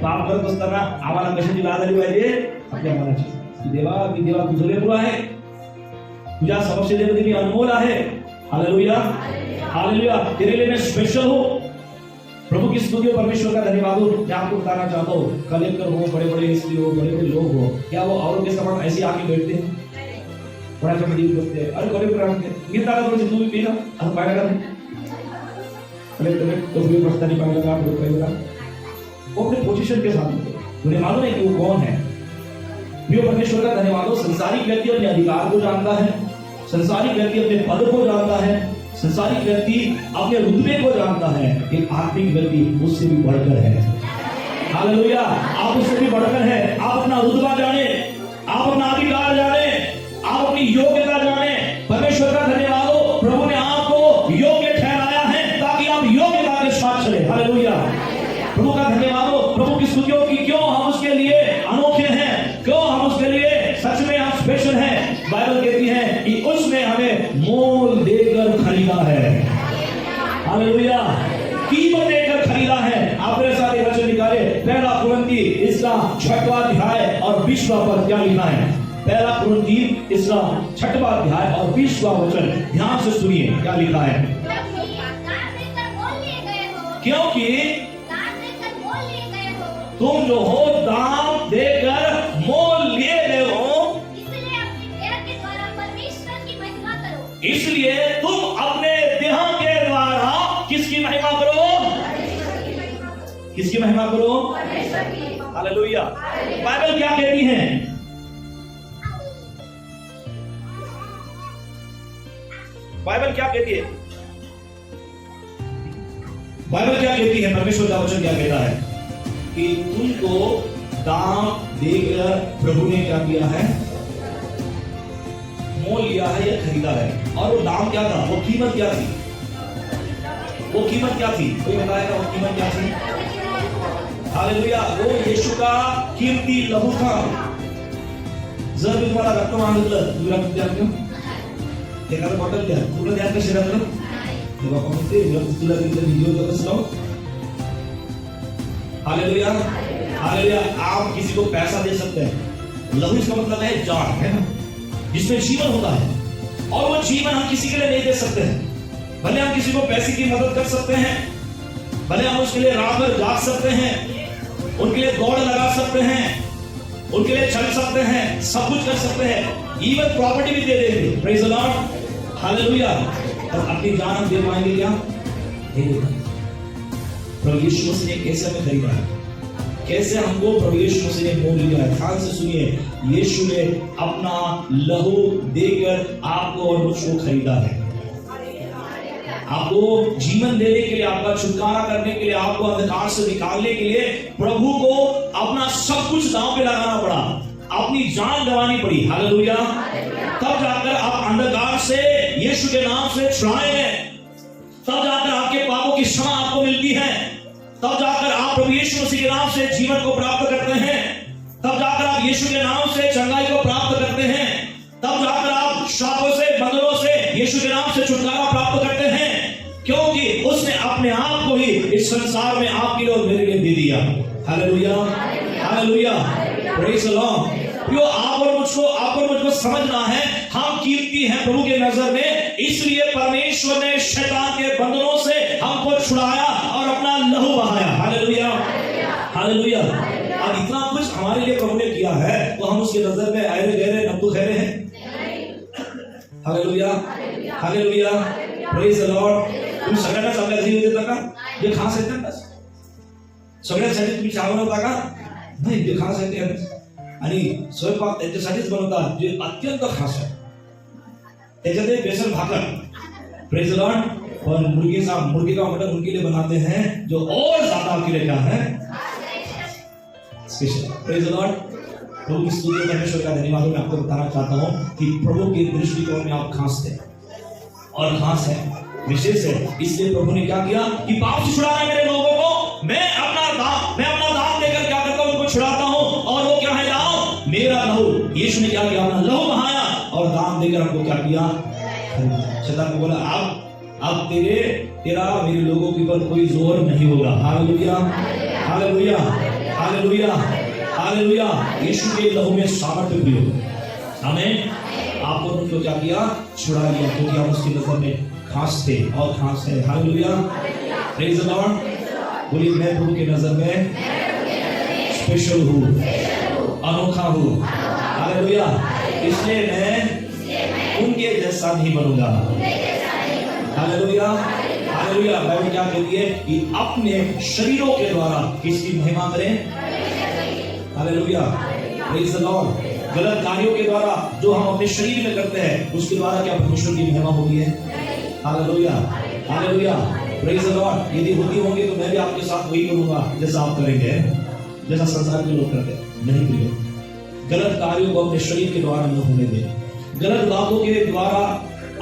पाप करत असताना आम्हाला कशाची लाज आली पाहिजे? आपल्या मनाची. देवा, मी देवा तुझं लेकरू आहे, तुझा सबसे देवती भी अनमोल है। Hallelujah, hallelujah. तेरे लिए मैं स्पेशल हूँ। प्रभु की स्तुति हो, परमेश्वर का धन्यवाद हो। मैं आपको बताना चाहता हूँ, कलेक्टर हो, बड़े बड़े स्त्री हो, बड़े बड़े लोग हो, क्या वो औरों के समान ऐसे आके बैठते हैं? बड़ा चमड़ील करते हैं, अरे कलेक्टर आते हैं, गीता का तो भी पीना अब पाया लगा कलेक्टर तो भी पता नहीं पाया लगा, वो कहेगा वो अपने पोजीशन के साथ होते। उन्हें मालूम है कि वो कौन है। प्रिय परमेश्वर का धन्यवाद हो। संसारिक व्यक्ति अपने अधिकार को जानता है, संसारिक व्यक्ति अपने पद को जानता है, संसारिक व्यक्ति अपने रुतबे को जानता है। एक आत्मिक व्यक्ति उससे भी बढ़कर है। हालेलुया, आप उससे भी बढ़कर है। आप अपना रुतबा जाने, आप अपना अधिकार जाने, आप अपनी योग्यता जाने। परमेश्वर का धन्यवाद हो, प्रभु ने आपको योग्य ठहराया है ताकि आप योग्यता के साथ चले। हालेलुया, प्रभु का धन्यवाद हो। प्रभु की स्तुति हो कि क्यों हम उसके लिए अनोखे हैं, क्यों हम उसके लिए सच में हम स्पेशल हैं। बाइबल कहती है कि उसने हमें मोल देकर खरीदा है। हालेलुया, कीमत देकर खरीदा है। आप मेरे साथ एक वचन निकाले, पहला कुरिन्थी इसका 6वां अध्याय और 20वां पद क्या लिखा है? पहला कुरिन्थी इसका 6वां अध्याय और 20वां वचन ध्यान से सुनिए क्या लिखा है। क्योंकि तुम जो हो दाम देकर मोल लिए गए हो, इसलिए तुम अपने देह के द्वारा किसकी महिमा करो? किसकी महिमा करो? हालेलुया। बाइबल क्या कहती है? बाइबल क्या कहती है? बाइबल क्या कहती है? परमेश्वर का वचन क्या कहता है कि तुमको दाम देकर प्रभु ने क्या किया है? मोल लिया है या खरीदा है। और वो दाम क्या था? वो कीमत क्या थी? वो कीमत क्या थी? कोई बताएगा वो कीमत क्या थी? हालेलुया, वो यीशु का कीमती लहू था। जर मी तुम्हाला रक्त मागितलं, तुम्ही रक्त द्या का? एखादं बॉटल द्या, तुला द्या का शरीरातलं? तेव्हा म्हणते रक्त तुला दिलं, व्हिडिओ कसं लावू? Hallelujah, hallelujah. आप किसी को पैसा दे सकते हैं। लहू इसका मतलब है जान, है ना, जिसमें जीवन होता है। और वो जीवन हम किसी के लिए नहीं दे सकते हैं। भले हम किसी को पैसे की मदद कर सकते हैं, भले हम उसके लिए रात भर जाग सकते हैं, उनके लिए दौड़ लगा सकते हैं, उनके लिए चल सकते हैं, सब कुछ कर सकते हैं, इवन प्रॉपर्टी भी दे देंगे। Praise the Lord, hallelujah. और अपनी जान हम दे पाएंगे क्या? नहीं दे पाएंगे। प्रभु यीशु मसीह ने कैसे हमें खरीदा है, कैसे हमको प्रभु यीशु मसीह ने मोल लिया है। ध्यान से सुनिए, यीशु ने अपना लहू देकर आपको और मुझको खरीदा है। आपको जीवन देने के लिए, आपका छुटकारा करने के लिए, आपको अंधकार से निकालने के लिए प्रभु को अपना सब कुछ दांव पे लगाना पड़ा, अपनी जान गंवानी पड़ी। हालेलुया। तब जाकर आप अंधकार से यीशु के नाम से छुड़ाए हैं, तब जाकर आपके पापों की क्षमा आपको मिलती है, तब जाकर आप प्रभु यीशु मसीह के नाम से जीवन को प्राप्त करते हैं, तब जाकर आप यीशु के नाम से चंगाई को प्राप्त करते हैं, तब जाकर आप शापों से, बंधनों से यीशु के नाम से छुटकारा प्राप्त करते हैं, क्योंकि उसने अपने आप को ही इस संसार में आपके लिए और मेरे लिए दे दिया। Hallelujah, hallelujah, praise the Lord. प्रियो, आप और मुझको समझना है, हम कीमती हैं प्रभु के नजर में, इसलिए परमेश्वर ने शैतान के बंधनों से हमको छुड़ाया और अपना लहू बहाया। Hallelujah, hallelujah. अब इतना कुछ हमारे लिए प्रभु ने किया है, तो हम उसके नजर में आए गहरे नब्बू खैरे हैं। Hallelujah, hallelujah, praise the Lord. तुम्ही सगळ्यांना चांगल्या घरी येऊ देता का? जे खास आहेत ना, सगळ्यांसाठी तुम्ही चहा बनवता का? नाही, जे खास आहेत ते आणि स्वयंपाक त्यांच्यासाठीच बनवतात जे अत्यंत खास आहे, त्याच्यात एक बेसन भाकर। Praise the Lord. और मुर्गी का मटन उनके लिए बनाते हैं जो और ज्यादा आपके लिए क्या है, स्पेशल। Praise the Lord. प्रभु की स्तुति परमेश्वर का धन्यवाद। मैं आपको बताना चाहता हूँ कि प्रभु के दृष्टिकोण में आप खास थे और खास है, विशेष है। इसलिए प्रभु ने क्या किया कि पाप से छुड़ाना मेरे लोगों को, मैं अपना दाम देकर क्या करता हूं, उनको छुड़ाता हूं। और वो क्या है दाम? मेरा लहू। यीशु ने क्या किया? अपना लहू बहाया और दाम देकर हमको क्या किया? शैतान को बोला अब तेरा मेरे लोगों के ऊपर कोई जोर नहीं होगा। Hallelujah, hallelujah, hallelujah, hallelujah. Yeshu के लहू में सामर्थ्य भी हो। आमीन, आपको उनको क्या किया? छुड़ा लिया, क्योंकि आप उसकी नजर में खास थे और खास है। Hallelujah, praise the Lord. बोलिए, मैं प्रभु की नजर में स्पेशल हूँ, अनोखा हूँ। हालेलुया, इसलिए मैं उनके जैसा नहीं बनूंगा। Hallelujah, hallelujah. बाइबल क्या कहती है कि अपने शरीरों के द्वारा किसकी महिमा करें? Hallelujah, praise the Lord. गलत कार्यों के द्वारा जो हम अपने शरीर में करते हैं, उसके द्वारा क्या परमेश्वर की महिमा होती है? Hallelujah, hallelujah, praise the Lord. यदि होती होंगी तो मैं भी आपके साथ वही करूंगा जैसा आप करेंगे, जैसा संसार के लोग करते हैं। नहीं प्रियो, गलत कार्यों को अपने शरीर के द्वारा न होने दें। गलत बातों के द्वारा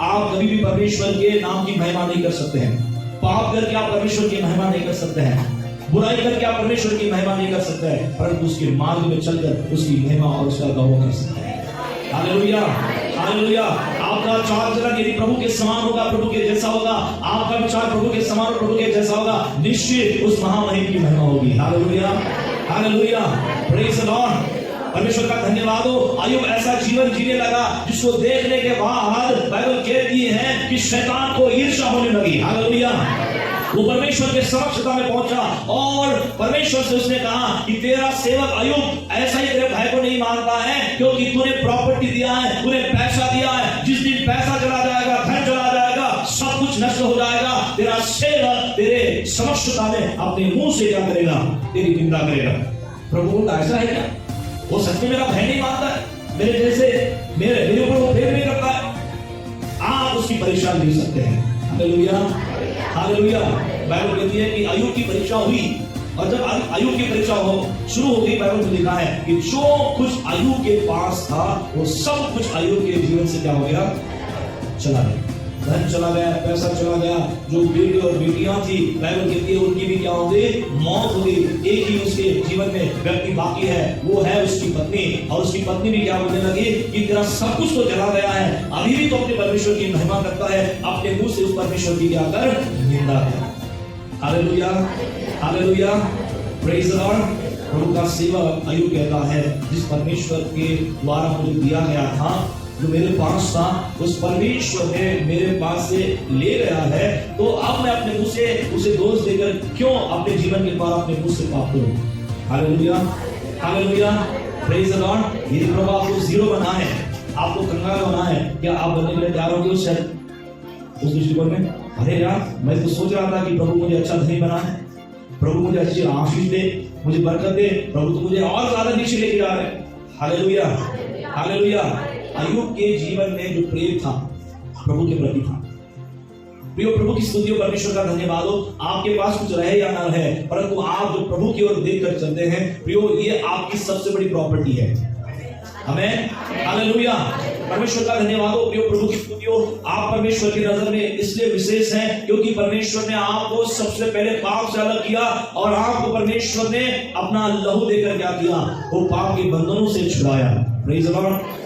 आप कभी भी परमेश्वर के नाम की महिमा नहीं कर सकते हैं। पाप करके आप परमेश्वर की महिमा नहीं कर सकते हैं। बुराई करके आप परमेश्वर की महिमा नहीं कर सकते हैं, परंतु उसके मार्ग में चलकर उसकी महिमा और उसका गौरव कर सकते हैं। Hallelujah, hallelujah. आपका चाल चलन यदि प्रभु के समान होगा, प्रभु के जैसा होगा, आपका विचार प्रभु के समान और प्रभु के जैसा होगा, निश्चित उस महामहिम की महिमा होगी। Hallelujah, hallelujah, praise the Lord. परमेश्वर का धन्यवाद हो। अय्यूब ऐसा जीवन जीने लगा जिसको देखने के बाद बाइबल कहती है कि शैतान को ईर्ष्या होने लगी। हालेलुया, वो परमेश्वर के समक्षता में पहुंचा और परमेश्वर से उसने कहा कि तेरा सेवक अय्यूब ऐसा ही तेरे भाई को नहीं मानता है, क्योंकि तूने प्रॉपर्टी दिया है, तूने पैसा दिया है। जिस दिन पैसा चला जाएगा, धन चला जाएगा, सब कुछ नष्ट हो जाएगा, तेरा सेवक तेरे समक्षता में अपने मुंह से क्या करेगा? तेरी निंदा करेगा। प्रभु का ऐसा है क्या? वो सच में मेरा भाई नहीं मानता है, मेरे जैसे मेरे ऊपर वो प्रेम नहीं करता है। आप उसकी परीक्षा ले सकते हैं। Hallelujah, hallelujah. बाइबल कहती है कि अय्यूब की परीक्षा हुई, और जब अय्यूब की परीक्षा शुरू हो गई, बाइबल में लिखा है कि जो कुछ अय्यूब के पास था वो सब कुछ अय्यूब के जीवन से क्या हो गया? चला गया। धन चला गया, पैसा चला गया, जो बेटे और बेटियां थी बाइबल कहती है उनकी भी क्या हो गई? मौत हो गई। एक ही उसके जीवन में व्यक्ति बाकी है, वो है उसकी पत्नी, और उसकी पत्नी भी क्या बोलने लगी कि तेरा सब कुछ तो चला गया है, अभी भी तो अपने परमेश्वर की महिमा करता है, अपने मुंह से उस परमेश्वर की क्या कर? निंदा कर। Hallelujah, hallelujah, praise the Lord. प्रभु का सेवक अय्यूब कहता है, जिस परमेश्वर के द्वारा मुझे दिया गया था, जो मेरे पास था, उस परमेश्वर ने मेरे पास से ले गया है, तो अब मैं अपने मुंह से उसे दोष देकर क्यों अपने जीवन के द्वारा अपने मुंह से पाप करूं? Hallelujah, hallelujah, praise the Lord. यदि प्रभु आपको जीरो बना है, आपको कंगाल बना है, क्या आप बनने के लिए तैयार होंगे उस दृष्टिकोण में? अरे यार, मैं तो सोच रहा था कि प्रभु मुझे अच्छा धनी बना है, प्रभु मुझे अच्छी आशीष दे, मुझे बरकत दे, प्रभु तो मुझे और ज्यादा नीचे लेके जा रहे हैं। Hallelujah, hallelujah. अय्यूब के जीवन में जो प्रेम था प्रभु के प्रति था। प्रियो, प्रभु की स्तुति हो, परमेश्वर का धन्यवाद हो। आपके पास कुछ रहे या ना रहे, परंतु आप जो प्रभु की ओर देखकर चलते हैं, प्रियो, ये आपकी सबसे बड़ी प्रॉपर्टी है। आमीन, हालेलुया। परमेश्वर का धन्यवाद हो। प्रियो, प्रभु की स्तुति हो। आप परमेश्वर की नजर में इसलिए विशेष हैं क्योंकि परमेश्वर ने आपको सबसे पहले पाप से अलग किया, और आपको परमेश्वर ने अपना लहू देकर क्या किया? वो पाप के बंधनों से छुड़ाया। Praise the Lord.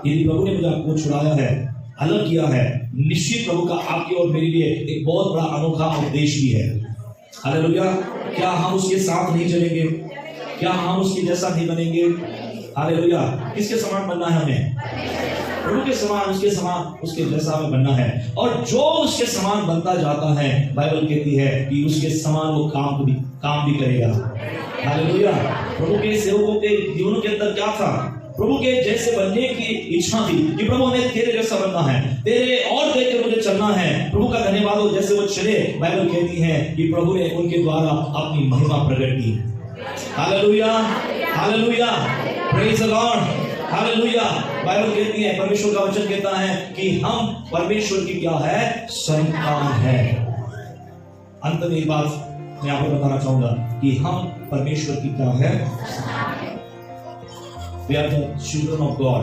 यदि प्रभु ने मुझे आपको छुड़ाया है, अलग किया है, निश्चित प्रभु का आपकी और मेरे लिए एक बहुत बड़ा अनोखा उपदेश भी है। हालेलुया। क्या हम उसके साथ नहीं चलेंगे? क्या हम उसके जैसा नहीं बनेंगे? हालेलुया। किसके समान बनना है हमें? प्रभु के समान, उसके समान, उसके जैसा हमें बनना है। और जो उसके समान बनता जाता है, बाइबल कहती है कि उसके समान वो काम भी करेगा। हालेलुया। प्रभु के सेवकों के जीवनों के अंदर क्या था? प्रभु के जैसे बनने की इच्छा थी कि प्रभु हमें तेरे जैसा बनना है, तेरे और देख कर मुझे चलना है। प्रभु का धन्यवाद हो। जैसे वो चले, बाइबल कहती है कि प्रभु ने उनके द्वारा अपनी महिमा प्रकट की। Hallelujah, hallelujah, praise the Lord, hallelujah. Bible कहती है, परमेश्वर का वचन कहता है कि हम परमेश्वर की क्या है? संतान है। अंत में एक बात मैं आपको बताना चाहूंगा कि हम परमेश्वर की क्या है? We are the children of God.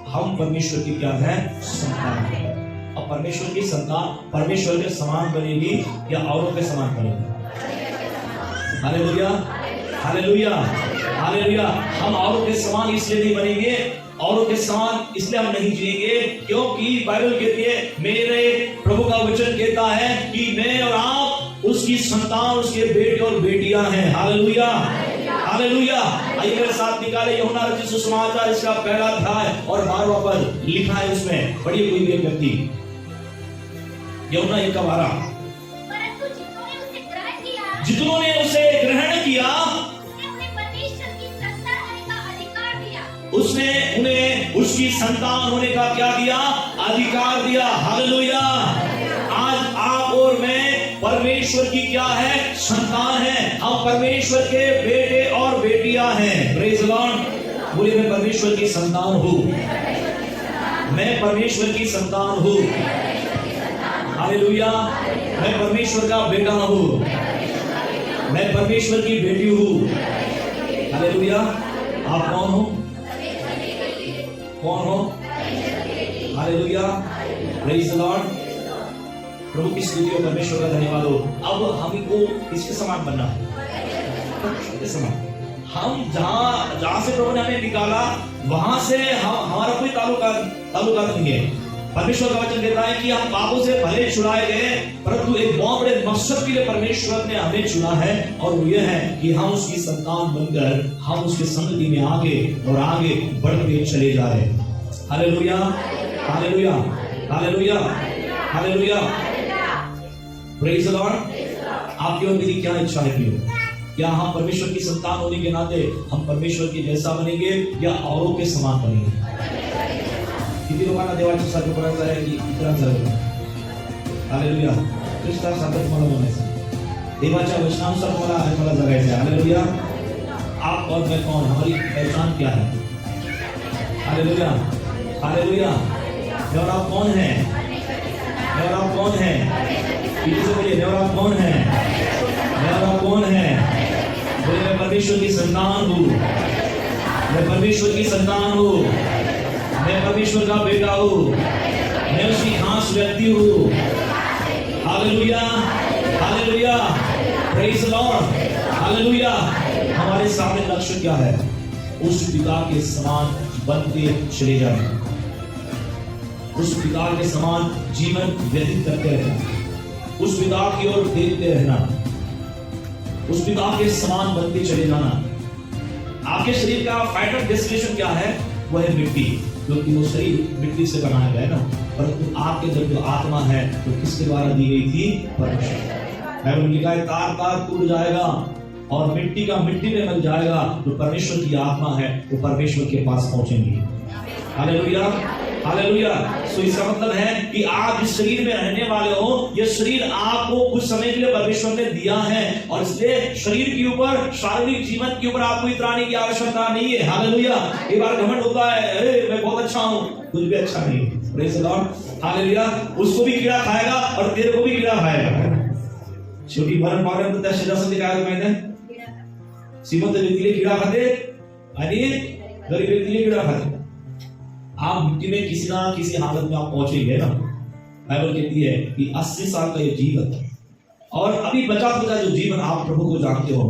हम परमेश्वर की क्या है? संतान है। अब परमेश्वर की संतान परमेश्वर के समान बनेगी या औरों के समान बनेगी? Hallelujah, hallelujah, hallelujah. हम औरों के समान इसलिए नहीं बनेंगे, औरों के समान इसलिए हम नहीं जिएंगे क्योंकि बाइबल कहती है, मेरे प्रभु का वचन कहता है कि मैं और आप उसकी संतान, उसके बेटे और बेटियां हैं। Hallelujah, hallelujah. आइए मेरे साथ निकाले यूहन्ना रचित सुसमाचार इसका पहला अध्याय और 12वां पद लिखा है उसमें। पढ़िए कोई भी एक व्यक्ति, यूहन्ना 1:12। परंतु जितनों ने उसे ग्रहण किया उसने उन्हें उसकी संतान होने का क्या दिया? अधिकार दिया। हालेलुया। आज आप और मैं परमेश्वर की क्या है? संतान है। हम परमेश्वर के बेटे और बेटियां हैं। Praise the Lord. बोलिए मैं परमेश्वर की संतान हूं। मैं परमेश्वर की संतान हूं। हालेलुया। मैं परमेश्वर का बेटा हूं। मैं परमेश्वर की बेटी हूं। हालेलुया। आप कौन हो? कौन हो? हालेलुया। Praise the Lord. प्रभु की स्तुति हो, परमेश्वर का धन्यवाद हो। अब हमको किसके समान बनना है? किसके समान? हम जहां से प्रभु ने हमें निकाला वहां से हमारा कोई ताल्लुकात नहीं है। परमेश्वर का वचन कहता है कि हम पापों से भले छुड़ाए गए, परंतु एक बहुत बड़े मकसद के लिए परमेश्वर ने हमें चुना है, और वो ये है कि हम उसकी संतान बनकर हम उसके संगति में आगे और आगे बढ़ते चले जा रहे हैं। Hallelujah, hallelujah, hallelujah, hallelujah. Praise the Lord. आपकी और मेरी क्या इच्छा है प्रियो? क्या हम परमेश्वर की संतान होने के नाते हम परमेश्वर के जैसा बनेंगे या औरों के समान बनेंगे? किती लोकांना देवाची साथ करायचं आहे की इतरांचा? हालेलुया। ख्रिस्तासारखं तुम्हाला बनायचं, देवाच्या वचनानुसार तुम्हाला जगायचं आहे। हालेलुया। आप और मैं कौन, हमारी पहचान क्या है? Hallelujah, hallelujah. मैं और आप कौन है? मैं और आप कौन है? पीछे से बोलिए, मैं और आप कौन है? मैं और आप कौन है? बोले मैं परमेश्वर की संतान हूँ। मैं परमेश्वर की संतान हूँ। मैं परमेश्वर का बेटा हूँ। मैं उसकी खास व्यक्ति हूँ। Hallelujah, hallelujah. Praise the Lord. Hallelujah. हमारे सामने लक्ष्य क्या है? उस पिता के समान बनते चले जाना, उस पिता के समान जीवन व्यतीत करते रहना, उस पिता की ओर देखते रहना, उस पिता के समान बनते चले जाना। आपके शरीर का फाइनल डेस्टिनेशन क्या है? वह है मिट्टी, क्योंकि वो शरीर मिट्टी से बनाया गया है ना, परंतु आपके अंदर जो आत्मा है वो किसके द्वारा दी गई थी? परमेश्वर। बाइबल लिखा है तार तार टूट जाएगा और मिट्टी का मिट्टी में मिल जाएगा, जो परमेश्वर की आत्मा है वो परमेश्वर के पास पहुंचेंगी। Hallelujah, hallelujah. सो इसका मतलब है कि आप इस शरीर में रहने वाले हो, ये शरीर आपको कुछ समय के लिए परमेश्वर ने दिया है, और इसलिए शरीर के ऊपर, शारीरिक जीवन के ऊपर आपको इतराने की आवश्यकता नहीं है। हालेलुया। एक बार घमंड होता है, मैं बहुत अच्छा हूं, कुछ भी अच्छा नहीं। Praise the Lord. हालेलुया। उसको भी कीड़ा खाएगा और तेरे को भी कीड़ा खाएगा। शेवटी मरण पावल्यानंतर त्या शरीरासाठी काय होतं माहिती आहे? श्रीमंत व्यक्तीला कीड़ा खाते आणि गरीब व्यक्तीला कीड़ा खाते। आप मिट्टी में किसी ना किसी हालत में आप पहुंचेंगे ना। बाइबल कहती है कि 80 साल का ये जीवन और अभी बचा खुचा जो जीवन आप प्रभु को जानते हो,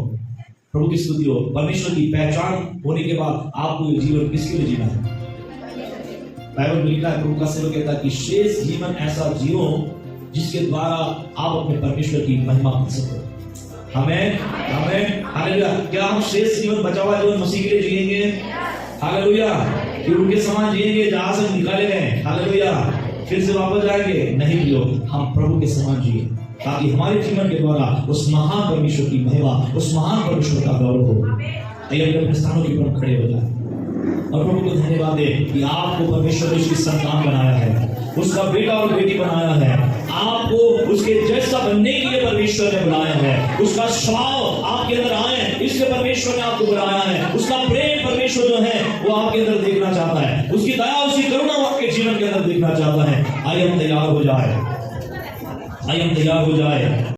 प्रभु की स्तुति हो, परमेश्वर की पहचान होने के बाद आपको ये जीवन किसके लिए जीना है? बाइबल में लिखा है, प्रभु का सेवक कहता है कि शेष जीवन ऐसा जियो जिसके द्वारा आप अपने परमेश्वर की महिमा कर सको। हमें हमें हालेलुया। क्या हम शेष जीवन बचा हुआ जीवन मसीह के लिए जिएंगे? हालेलुया। कि उनके समान जिएंगे जहां से निकाले गए? हालेलुया। फिर से वापस जाएंगे? नहीं प्रियो, हम प्रभु के समान जिए, ताकि हमारे जीवन के द्वारा उस महान परमेश्वर की महिमा, उस महान परमेश्वर का गौरव हो। आइए अपने स्थानों के ऊपर खड़े हो जाए और प्रभु को धन्यवाद दे कि आपको परमेश्वर ने उसकी संतान बनाया है, उसका बेटा और बेटी बनाया है, आपको उसके जैसा बनने के लिए परमेश्वर ने बनाया है, उसका स्वभाव आपके अंदर आए इसलिए परमेश्वर ने आपको बनाया है, उसका प्रेम परमेश्वर जो है वो आपके अंदर देखना चाहता है, उसकी दया उसकी करुणा वो आपके जीवन के अंदर देखना चाहता है। आइए हम तैयार हो जाए, आइए हम तैयार हो जाए।